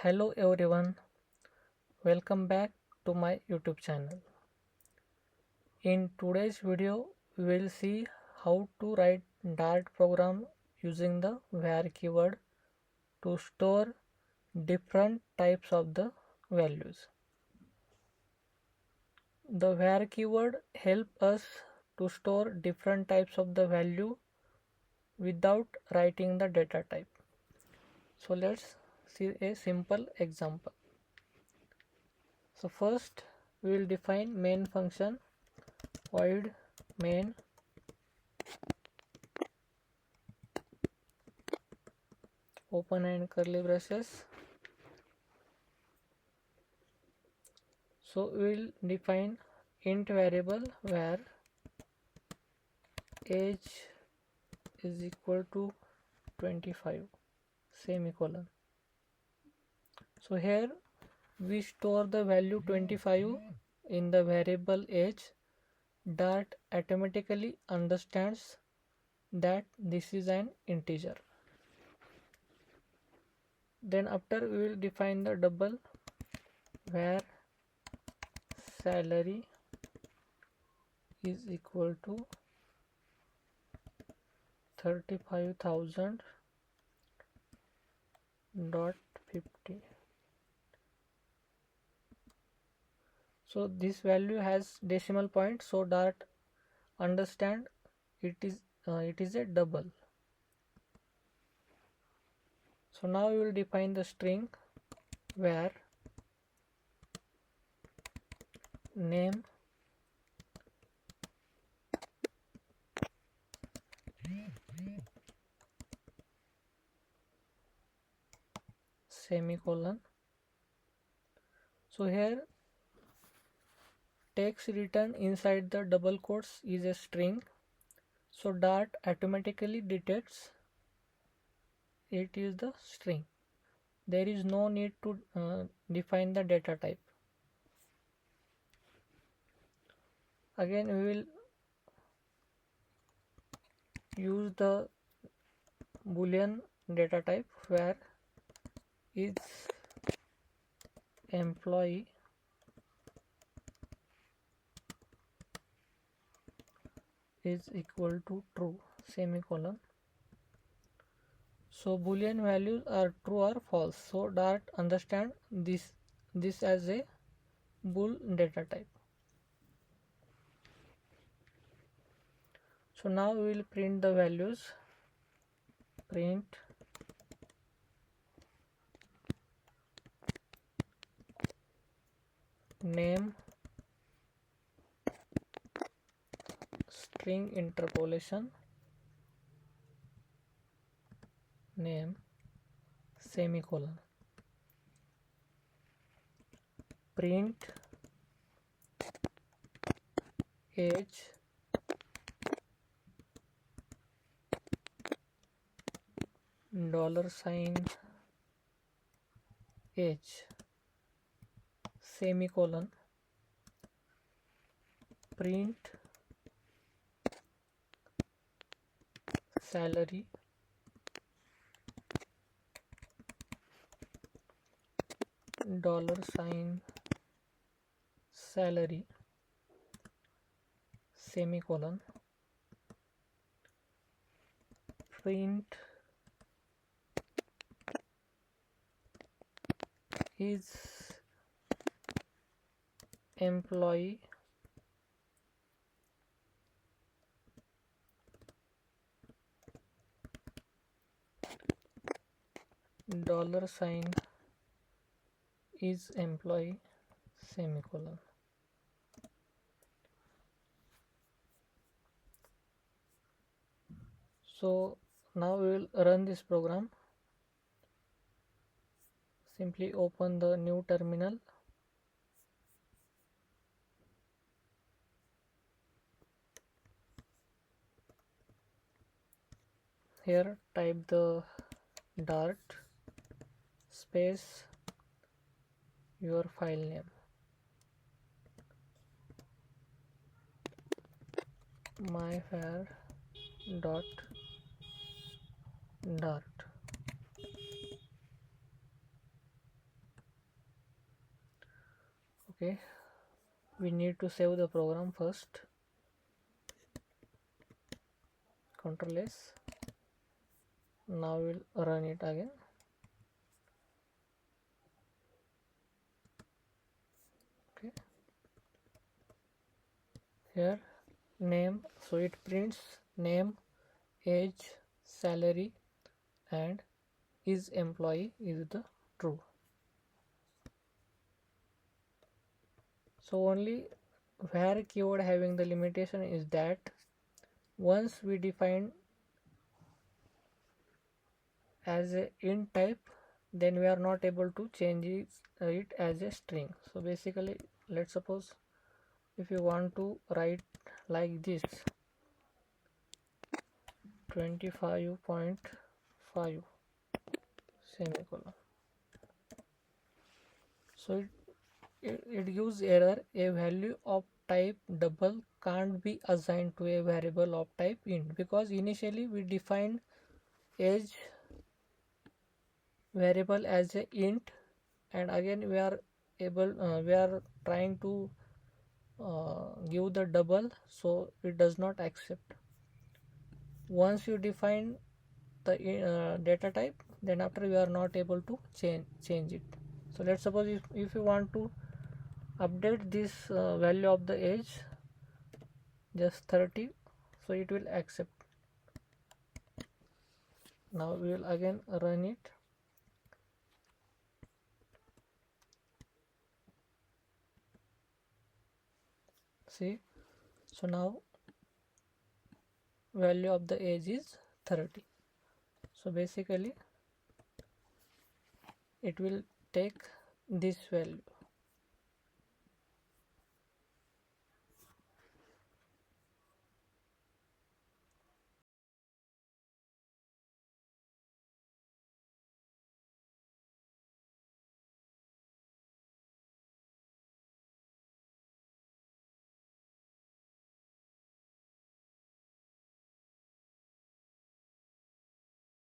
Hello everyone, welcome back to my YouTube channel. In today's video, we will see how to write Dart program using the where keyword to store different types of the values. The where keyword help us to store different types of the value without writing the data type. So let's see a simple example. So first we will define main function void main open and curly braces. So we will define int variable where age is equal to 25 semicolon. So here we store the value 25 in the variable age. Dart automatically understands that this is an integer. Then after we will define the double where salary is equal to 35,000 dot 50. So this value has decimal point, so Dart understand it is a double. So now we will define the string where name semicolon. So here text written inside the double quotes is a string, so Dart automatically detects it is the string. There is no need to define the data type. Again we will use the Boolean data type where is employee is equal to true semicolon. So Boolean values are true or false, so Dart understand this as a bool data type. So now we will print the values. Print name string interpolation name semicolon. Print age $sign age semicolon. Print salary $sign salary semicolon. Print is employee $sign is employee semicolon. So now we will run this program. Simply open the new terminal. Here type the Dart space your file name. myfare dot Dart. Okay, we need to save the program first. Control S. Now we'll run it again. Okay, here name, so it prints name, age, salary, and is employee is the true. So only where keyword having the limitation is that once we define as a int type, then we are not able to change it as a string. So basically, let's suppose if you want to write like this 25.5 semicolon, so it gives error, a value of type double can't be assigned to a variable of type int, because initially we defined age variable as a int, and again we are trying to give the double, so it does not accept. Once you define the data type, then after we are not able to change it. So let's suppose if you want to update this value of the age just 30, so it will accept. Now we will again run it. See, so now value of the age is 30. So basically it will take this value.